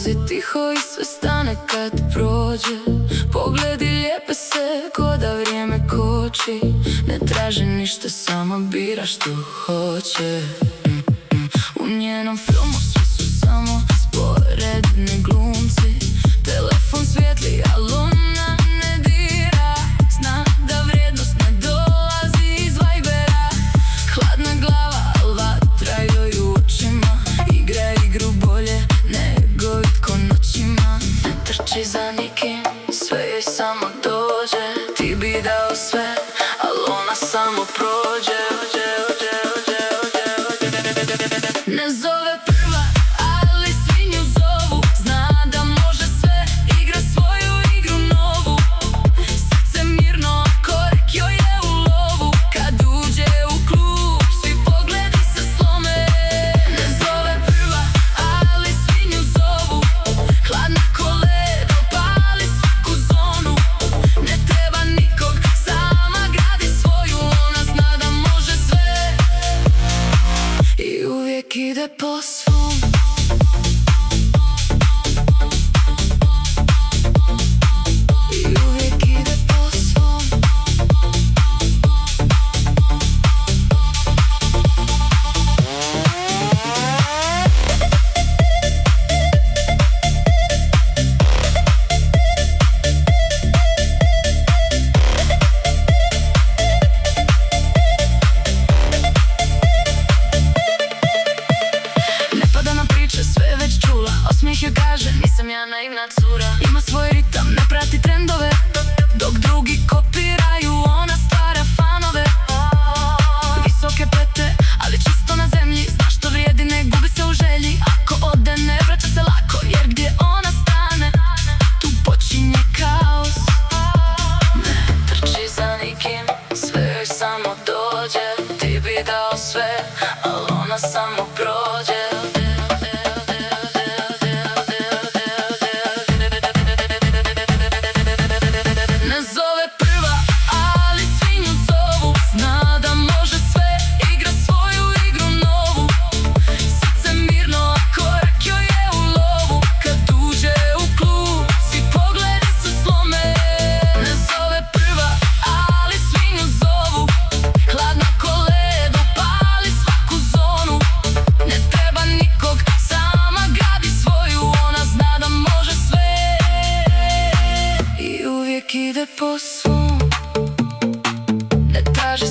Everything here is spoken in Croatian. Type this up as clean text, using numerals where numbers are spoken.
dolazi tiho i sve stane kad prođe. Pogledi lijepe se ko da vrijeme koči. Ne traži ništa, samo bira što hoće. U njenom filmu svi su samo sporedni glumci. Telefon svijetli, al ona ne dira. Zna da vrijednost ne dolazi iz Vibera. Hladna glava, al vatra joj u očima. Igra igru bolje nego itko noćima. Ne trči za nikim, sve joj samo dođe. Ti bi dao sve, al ona samo prođe. Ne zove prva, ali svi nju zovu. Zna da može sve, igra svoju igru novu. Srce mirno, korak joj je u lovu. Kad uđe u klub, svi pogledi se slome. Ne zove prva, ali svi nju zovu. Hladna ko led, opali svaku zonu. Ne treba nikog, sama gradi svoju. Ona zna da može sve i uvijek ide po svom. I uvijek ide po svom. Sve već čula, osmijeh joj kaže nisam ja naivna cura. Ima svoj ritam, ne prati trendove. Dok drugi kopiraju, ona stvara fanove. Visoke pete, ali čisto na zemlji. Zna što vrijedi, ne gubi se u želji. Ako ode, ne vraća se lako, jer gdje ona stane, tu počinje kaos. Ne trči za nikim, sve joj samo dođe. Ti bi dao sve, al ona samo prođe. Ide po svom, ne traži